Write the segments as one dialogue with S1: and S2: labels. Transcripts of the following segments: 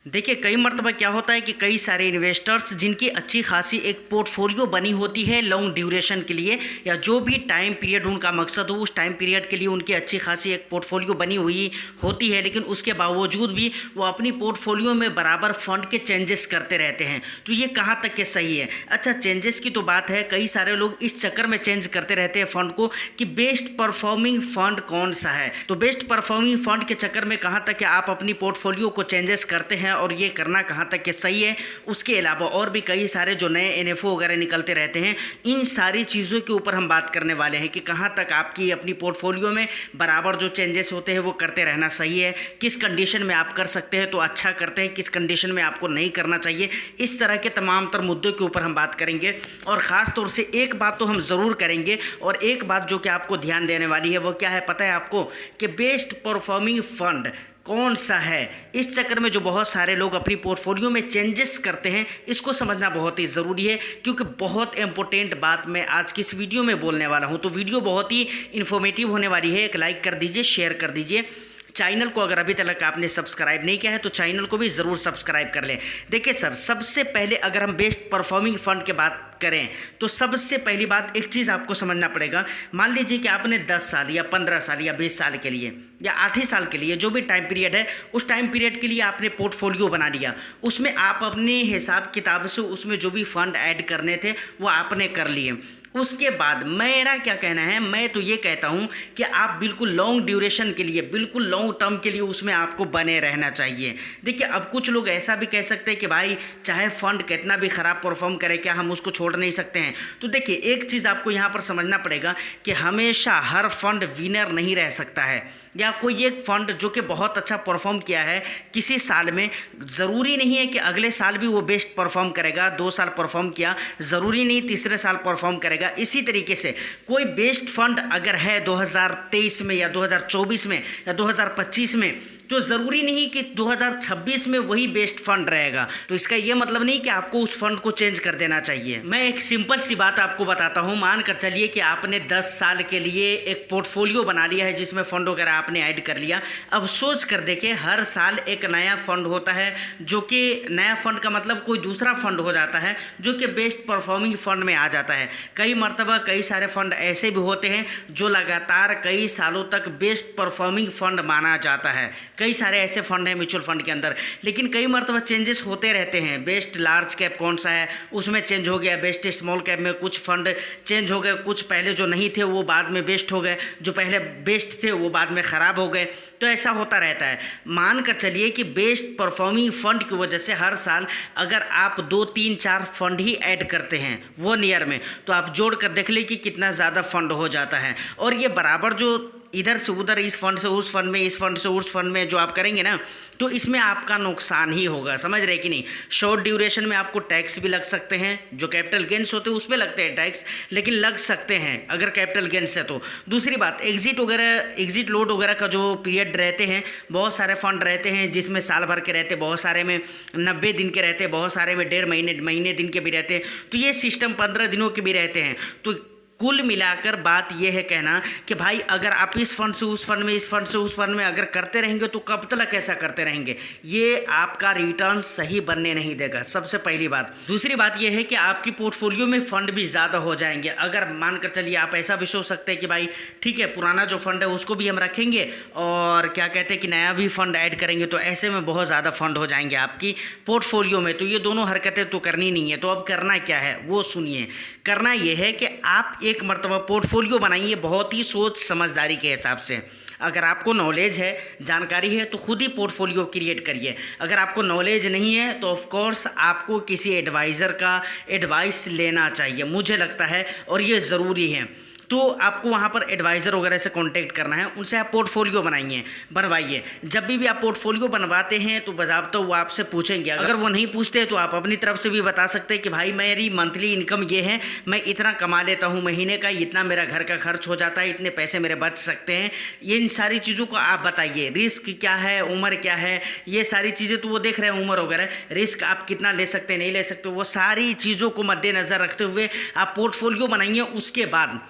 S1: देखिए, कई मर्तबा क्या होता है कि कई सारे इन्वेस्टर्स जिनकी अच्छी खासी एक पोर्टफोलियो बनी होती है लॉन्ग ड्यूरेशन के लिए, या जो भी टाइम पीरियड उनका मकसद हो उस टाइम पीरियड के लिए उनकी अच्छी खासी एक पोर्टफोलियो बनी हुई होती है, लेकिन उसके बावजूद भी वो अपनी पोर्टफोलियो में बराबर फंड के चेंजेस करते रहते हैं। तो ये कहाँ तक के सही है? अच्छा, चेंजेस की तो बात है, कई सारे लोग इस चक्कर में चेंज करते रहते हैं फंड को कि बेस्ट परफॉर्मिंग फंड कौन सा है। तो बेस्ट परफॉर्मिंग फंड के चक्कर में कहाँ तक कि आप अपनी पोर्टफोलियो को चेंजेस करते हैं और ये करना कहाँ तक के सही है। उसके अलावा और भी कई सारे जो नए एनएफओ वगैरह निकलते रहते हैं, इन सारी चीज़ों के ऊपर हम बात करने वाले हैं कि कहाँ तक आपकी अपनी पोर्टफोलियो में बराबर जो चेंजेस होते हैं वो करते रहना सही है, किस कंडीशन में आप कर सकते हैं तो अच्छा करते हैं, किस कंडीशन में आपको नहीं करना चाहिए। इस तरह के तमाम तर मुद्दों के ऊपर हम बात करेंगे। और ख़ास तौर से एक बात तो हम ज़रूर करेंगे, और एक बात जो कि आपको ध्यान देने वाली है वो क्या है पता है आपको, कि बेस्ट परफॉर्मिंग फंड कौन सा है। इस चक्कर में जो बहुत सारे लोग अपनी पोर्टफोलियो में चेंजेस करते हैं, इसको समझना बहुत ही ज़रूरी है, क्योंकि बहुत इंपॉर्टेंट बात मैं आज की इस वीडियो में बोलने वाला हूं। तो वीडियो बहुत ही इन्फॉर्मेटिव होने वाली है। एक लाइक कर दीजिए, शेयर कर दीजिए। चैनल को अगर अभी तक आपने सब्सक्राइब नहीं किया है तो चैनल को भी ज़रूर सब्सक्राइब कर लें। देखिए सर, सबसे पहले अगर हम बेस्ट परफॉर्मिंग फंड की बात करें तो सबसे पहली बात एक चीज़ आपको समझना पड़ेगा। मान लीजिए कि आपने 10 साल या 15 साल या 20 साल के लिए या 8 ही साल के लिए, जो भी टाइम पीरियड है, उस टाइम पीरियड के लिए आपने पोर्टफोलियो बना लिया। उसमें आप अपने हिसाब किताब से उसमें जो भी फंड ऐड करने थे वो आपने कर लिए। उसके बाद मेरा क्या कहना है, मैं तो ये कहता हूँ कि आप बिल्कुल लॉन्ग ड्यूरेशन के लिए, बिल्कुल लॉन्ग टर्म के लिए उसमें आपको बने रहना चाहिए। देखिए, अब कुछ लोग ऐसा भी कह सकते हैं कि भाई चाहे फंड कितना भी ख़राब परफॉर्म करे, क्या हम उसको छोड़ नहीं सकते हैं। तो देखिए, एक चीज़ आपको यहाँ पर समझना पड़ेगा कि हमेशा हर फंड विनर नहीं रह सकता है, या कोई एक फंड जो कि बहुत अच्छा परफॉर्म किया है किसी साल में, ज़रूरी नहीं है कि अगले साल भी वो बेस्ट परफॉर्म करेगा। 2 साल परफॉर्म किया, ज़रूरी नहीं तीसरे साल परफॉर्म करेगा। इसी तरीके से कोई बेस्ट फंड अगर है 2023 में या 2024 में या 2025 में, तो ज़रूरी नहीं कि 2026 में वही बेस्ट फंड रहेगा। तो इसका ये मतलब नहीं कि आपको उस फंड को चेंज कर देना चाहिए। मैं एक सिंपल सी बात आपको बताता हूँ। मान कर चलिए कि आपने 10 साल के लिए एक पोर्टफोलियो बना लिया है जिसमें फ़ंड वगैरह आपने ऐड कर लिया। अब सोच कर देखिए, हर साल एक नया फ़ंड होता है, जो कि नया फ़ंड का मतलब कोई दूसरा फ़ंड हो जाता है जो कि बेस्ट परफॉर्मिंग फ़ंड में आ जाता है। कई मरतबा कई सारे फ़ंड ऐसे भी होते हैं जो लगातार कई सालों तक बेस्ट परफॉर्मिंग फ़ंड माना जाता है। कई सारे ऐसे फंड हैं म्यूचुअल फंड के अंदर, लेकिन कई मरतबा चेंजेस होते रहते हैं। बेस्ट लार्ज कैप कौन सा है उसमें चेंज हो गया, बेस्ट स्मॉल कैप में कुछ फंड चेंज हो गए, कुछ पहले जो नहीं थे वो बाद में बेस्ट हो गए, जो पहले बेस्ट थे वो बाद में ख़राब हो गए। तो ऐसा होता रहता है। मान कर चलिए कि बेस्ट परफॉर्मिंग फंड की वजह से हर साल अगर आप 2, 3, 4 फंड ही ऐड करते हैं 1 ईयर में, तो आप जोड़ कर देख लें कि कितना ज़्यादा फंड हो जाता है। और ये बराबर जो इधर से उधर, इस फंड से उस फंड में, इस फंड से उस फंड में जो आप करेंगे ना, तो इसमें आपका नुकसान ही होगा। समझ रहे कि नहीं? शॉर्ट ड्यूरेशन में आपको टैक्स भी लग सकते हैं, जो कैपिटल गेंस होते हैं उसमें लगते हैं टैक्स, लेकिन लग सकते हैं अगर कैपिटल गेंस है तो। दूसरी बात, एग्जिट वगैरह, एग्जिट लोड वगैरह का जो पीरियड रहते हैं, बहुत सारे फंड रहते हैं जिसमें साल भर के रहते, बहुत सारे में 90 दिन के रहते, बहुत सारे में 1.5 महीने दिन के भी रहते हैं। तो ये सिस्टम 15 दिनों के भी रहते हैं। तो कुल मिलाकर बात यह है कहना कि भाई अगर आप इस फंड से उस फंड में, इस फंड से उस फंड में अगर करते रहेंगे तो कब तक ऐसा करते रहेंगे, ये आपका रिटर्न सही बनने नहीं देगा। सबसे पहली बात। दूसरी बात यह है कि आपकी पोर्टफोलियो में फ़ंड भी ज़्यादा हो जाएंगे। अगर मानकर चलिए, आप ऐसा भी सोच सकते हैं कि भाई ठीक है, पुराना जो फंड है उसको भी हम रखेंगे और क्या कहते हैं कि नया भी फंड ऐड करेंगे, तो ऐसे में बहुत ज़्यादा फंड हो जाएंगे आपकी पोर्टफोलियो में। तो ये दोनों हरकतें तो करनी नहीं है। तो अब करना क्या है वो सुनिए। करना यह है कि आप एक मरतबा पोर्टफोलियो बनाइए बहुत ही सोच समझदारी के हिसाब से। अगर आपको नॉलेज है, जानकारी है, तो खुद ही पोर्टफोलियो क्रिएट करिए। अगर आपको नॉलेज नहीं है तो ऑफ कोर्स आपको किसी एडवाइज़र का एडवाइस लेना चाहिए, मुझे लगता है, और ये ज़रूरी है। तो आपको वहाँ पर एडवाइज़र वगैरह से कांटेक्ट करना है, उनसे आप पोर्टफोलियो बनवाइए। जब भी आप पोर्टफोलियो बनवाते हैं तो बज़ाब्ता वो आपसे पूछेंगे। अगर वो नहीं पूछते तो आप अपनी तरफ से भी बता सकते हैं कि भाई मेरी मंथली इनकम ये है, मैं इतना कमा लेता हूँ महीने का, इतना मेरा घर का खर्च हो जाता है, इतने पैसे मेरे बच सकते हैं। ये इन सारी चीज़ों को आप बताइए। रिस्क क्या है, उम्र क्या है, ये सारी चीज़ें तो वो देख रहे हैं, उम्र वगैरह, रिस्क आप कितना ले सकते हैं, नहीं ले सकते, वो सारी चीज़ों को मद्देनज़र रखते हुए आप पोर्टफोलियो बनाइए। उसके बाद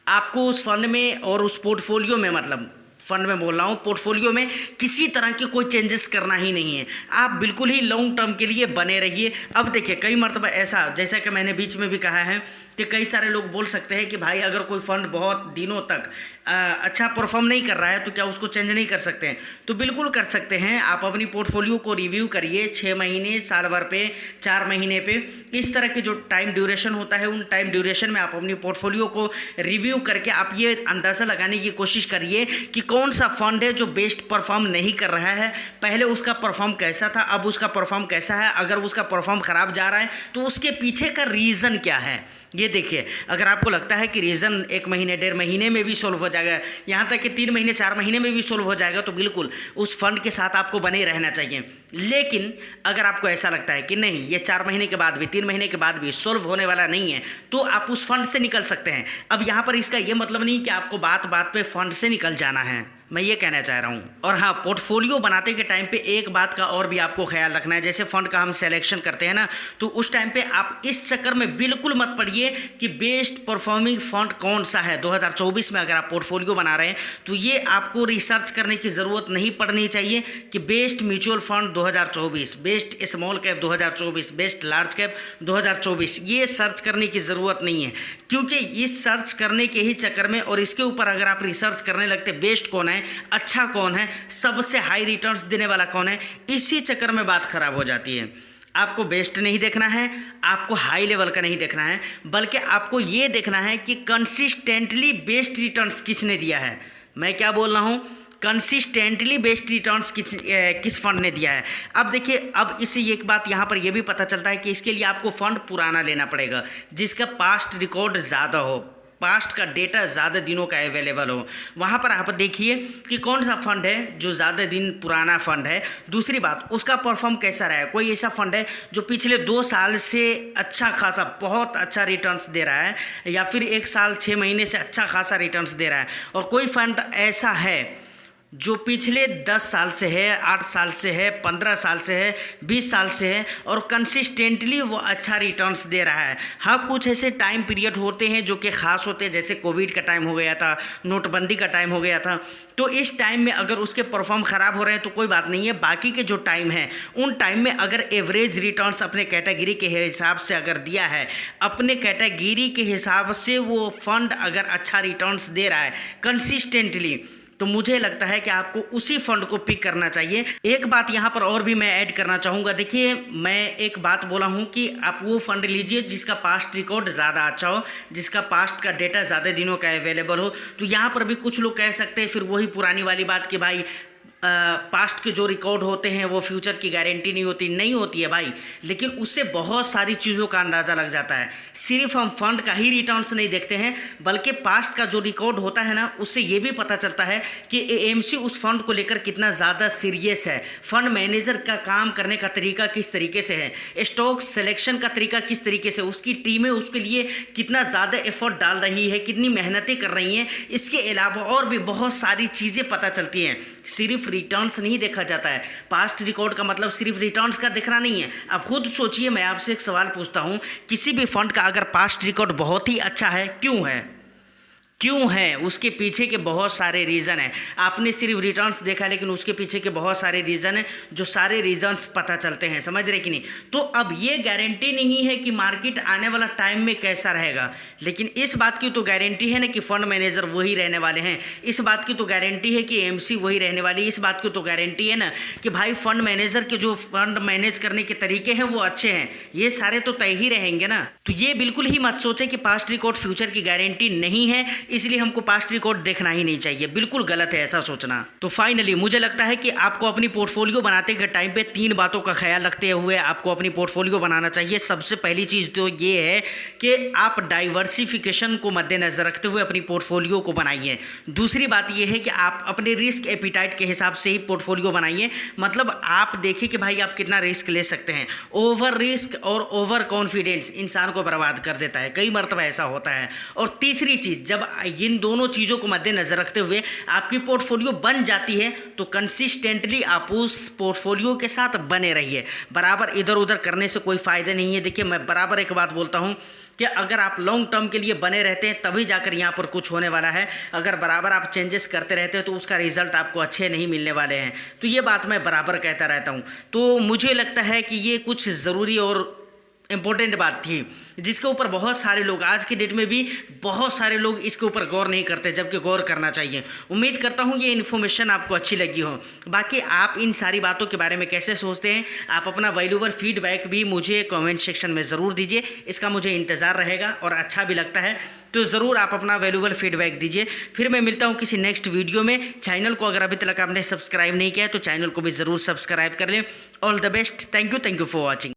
S1: आपको उस फंड में और उस पोर्टफोलियो में, मतलब फंड में बोल रहा हूँ, पोर्टफोलियो में किसी तरह के कोई चेंजेस करना ही नहीं है। आप बिल्कुल ही लॉन्ग टर्म के लिए बने रहिए। अब देखिए कई मरतबा ऐसा, जैसा कि मैंने बीच में भी कहा है कि कई सारे लोग बोल सकते हैं कि भाई अगर कोई फंड बहुत दिनों तक अच्छा परफॉर्म नहीं कर रहा है तो क्या उसको चेंज नहीं कर सकते हैं? तो बिल्कुल कर सकते हैं। आप अपनी पोर्टफोलियो को रिव्यू करिए 6 महीने, साल भर पे, 4 महीने पे, इस तरह के जो टाइम ड्यूरेशन होता है उन टाइम ड्यूरेशन में आप अपनी पोर्टफोलियो को रिव्यू करके आप ये अंदाज़ा लगाने की कोशिश करिए कि कौन सा फंड है जो बेस्ट परफॉर्म नहीं कर रहा है। पहले उसका परफॉर्म कैसा था, अब उसका परफॉर्म कैसा है। अगर उसका परफॉर्म ख़राब जा रहा है तो उसके पीछे का रीज़न क्या है, ये देखिए। अगर आपको लगता है कि रीज़न 1 महीने, 1.5 महीने में भी सोल्व हो जाएगा, यहाँ तक कि 3 महीने, 4 महीने में भी सोल्व हो जाएगा, तो बिल्कुल उस फंड के साथ आपको बने रहना चाहिए। लेकिन अगर आपको ऐसा लगता है कि नहीं, ये 4 महीने के बाद भी, 3 महीने के बाद भी सोल्व होने वाला नहीं है, तो आप उस फंड से निकल सकते हैं। अब यहाँ पर इसका ये मतलब नहीं कि आपको बात बात पे फंड से निकल जाना है, मैं ये कहना चाह रहा हूँ। और हाँ, पोर्टफोलियो बनाते के टाइम पे एक बात का और भी आपको ख्याल रखना है। जैसे फंड का हम सिलेक्शन करते हैं ना, तो उस टाइम पे आप इस चक्कर में बिल्कुल मत पड़िए कि बेस्ट परफॉर्मिंग फंड कौन सा है 2024 में। अगर आप पोर्टफोलियो बना रहे हैं तो ये आपको रिसर्च करने की ज़रूरत नहीं पड़नी चाहिए कि best mutual fund 2024, best small cap 2024, best large cap 2024, ये सर्च करने की ज़रूरत नहीं है। क्योंकि इस सर्च करने के ही चक्कर में और इसके ऊपर अगर आप रिसर्च करने लगते बेस्ट कौन है, अच्छा कौन है, सबसे हाई रिटर्न्स देने वाला कौन है, इसी चक्कर में बात खराब हो जाती है। आपको बेस्ट नहीं देखना है, आपको हाई लेवल का नहीं देखना है, बल्कि आपको ये देखना है कि कंसिस्टेंटली बेस्ट रिटर्न्स किसने दिया है। मैं क्या बोल रहा हूँ, कंसिस्टेंटली बेस्ट रिटर्न्स किस फंड ने दिया है। अब देखिए, अब इससे एक बात यहाँ पर यह भी पता चलता है कि इसके लिए आपको फंड पुराना लेना पड़ेगा, जिसका पास्ट रिकॉर्ड ज़्यादा हो, पास्ट का डेटा ज़्यादा दिनों का अवेलेबल हो। वहाँ पर आप देखिए कि कौन सा फंड है जो ज़्यादा दिन पुराना फंड है। दूसरी बात, उसका परफॉर्म कैसा रहा है। कोई ऐसा फंड है जो पिछले 2 साल से अच्छा खासा बहुत अच्छा रिटर्न्स दे रहा है, या फिर 1 साल 6 महीने से अच्छा खासा रिटर्न्स दे रहा है। और कोई फंड ऐसा है जो पिछले 10 साल से है, 8 साल से है, 15 साल से है, 20 साल से है, और कंसिस्टेंटली वो अच्छा रिटर्न्स दे रहा है। हाँ, कुछ ऐसे टाइम पीरियड होते हैं जो कि ख़ास होते हैं, जैसे कोविड का टाइम हो गया था, नोटबंदी का टाइम हो gया था, तो इस टाइम में अगर उसके परफॉर्म ख़राब हो रहे हैं तो कोई बात नहीं है। बाकी के जो टाइम है उन टाइम में अगर एवरेज रिटर्न्स अपने कैटेगरी के हिसाब से अगर दिया है, अपने कैटेगरी के हिसाब से वो फंड अगर अच्छा रिटर्न्स दे रहा है कंसिस्टेंटली, तो मुझे लगता है कि आपको उसी फंड को पिक करना चाहिए। एक बात यहाँ पर और भी मैं ऐड करना चाहूँगा। देखिए, मैं एक बात बोला हूँ कि आप वो फंड लीजिए जिसका पास्ट रिकॉर्ड ज़्यादा अच्छा हो, जिसका पास्ट का डेटा ज़्यादा दिनों का अवेलेबल हो। तो यहाँ पर भी कुछ लोग कह सकते हैं फिर वही पुरानी वाली बात कि भाई पास्ट के जो रिकॉर्ड होते हैं वो फ्यूचर की गारंटी नहीं होती है भाई। लेकिन उससे बहुत सारी चीज़ों का अंदाज़ा लग जाता है। सिर्फ हम फंड का ही रिटर्न्स नहीं देखते हैं, बल्कि पास्ट का जो रिकॉर्ड होता है ना, उससे ये भी पता चलता है कि एएमसी उस फंड को लेकर कितना ज़्यादा सीरियस है, फंड मैनेजर का काम करने का तरीका किस तरीके से है, स्टॉक सिलेक्शन का तरीका किस तरीके से, उसकी टीमें उसके लिए कितना ज़्यादा एफर्ट डाल रही है, कितनी मेहनतें कर रही हैं। इसके अलावा और भी बहुत सारी चीज़ें पता चलती हैं। सिर्फ रिटर्न्स नहीं देखा जाता है। पास्ट रिकॉर्ड का मतलब सिर्फ रिटर्न्स का देखना नहीं है। अब खुद सोचिए, मैं आपसे एक सवाल पूछता हूँ, किसी भी फंड का अगर पास्ट रिकॉर्ड बहुत ही अच्छा है, क्यों है? उसके पीछे के बहुत सारे रीज़न हैं। आपने सिर्फ रिटर्न्स देखा, लेकिन उसके पीछे के बहुत सारे रीज़न हैं, जो सारे रीजंस पता चलते हैं। समझ रहे कि नहीं? तो अब ये गारंटी नहीं है कि मार्केट आने वाला टाइम में कैसा रहेगा, लेकिन इस बात की तो गारंटी है ना कि फंड मैनेजर वही रहने वाले हैं। इस बात की तो गारंटी है कि एएमसी वही रहने वाली है। इस बात की तो गारंटी है ना कि भाई फंड मैनेजर के जो फंड मैनेज करने के तरीके हैं वो अच्छे हैं। ये सारे तो तय ही रहेंगे ना। तो ये बिल्कुल ही मत सोचे कि पास्ट रिकॉर्ड फ्यूचर की गारंटी नहीं है, इसलिए हमको पास्ट रिकॉर्ड देखना ही नहीं चाहिए। बिल्कुल गलत है ऐसा सोचना। तो फाइनली मुझे लगता है कि आपको अपनी पोर्टफोलियो बनाते के टाइम पे 3 बातों का ख्याल रखते हुए आपको अपनी पोर्टफोलियो बनाना चाहिए। सबसे पहली चीज़ तो ये है कि आप डाइवर्सिफिकेशन को मद्देनजर रखते हुए अपनी पोर्टफोलियो को बनाइए। दूसरी बात ये है कि आप अपने रिस्क एपिटाइट के हिसाब से ही पोर्टफोलियो बनाइए। मतलब आप देखिए कि भाई आप कितना रिस्क ले सकते हैं। ओवर रिस्क और ओवर कॉन्फिडेंस इंसान को बर्बाद कर देता है, कई मरतबा ऐसा होता है। और तीसरी चीज़, जब इन दोनों चीज़ों को मद्देनज़र रखते हुए आपकी पोर्टफोलियो बन जाती है तो कंसिस्टेंटली आप उस पोर्टफोलियो के साथ बने रहिए। बराबर इधर उधर करने से कोई फ़ायदा नहीं है। देखिए, मैं बराबर एक बात बोलता हूँ कि अगर आप लॉन्ग टर्म के लिए बने रहते हैं तभी जाकर यहाँ पर कुछ होने वाला है। अगर बराबर आप चेंजेस करते रहते हैं तो उसका रिजल्ट आपको अच्छे नहीं मिलने वाले हैं। तो ये बात मैं बराबर कहता रहता हूँ। तो मुझे लगता है कि ये कुछ ज़रूरी और इम्पोर्टेंट बात थी जिसके ऊपर बहुत सारे लोग, आज की डेट में भी बहुत सारे लोग इसके ऊपर गौर नहीं करते, जबकि गौर करना चाहिए। उम्मीद करता हूँ ये इन्फॉर्मेशन आपको अच्छी लगी हो। बाकी आप इन सारी बातों के बारे में कैसे सोचते हैं, आप अपना वैल्यूएबल फीडबैक भी मुझे कमेंट सेक्शन में ज़रूर दीजिए। इसका मुझे इंतज़ार रहेगा और अच्छा भी लगता है, तो ज़रूर आप अपना वैल्यूएबल फीडबैक दीजिए। फिर मैं मिलता हूँ किसी नेक्स्ट वीडियो में। चैनल को अगर अभी तक आपने सब्सक्राइब नहीं किया है तो चैनल को भी ज़रूर सब्सक्राइब कर लें। All the best. Thank you for watching.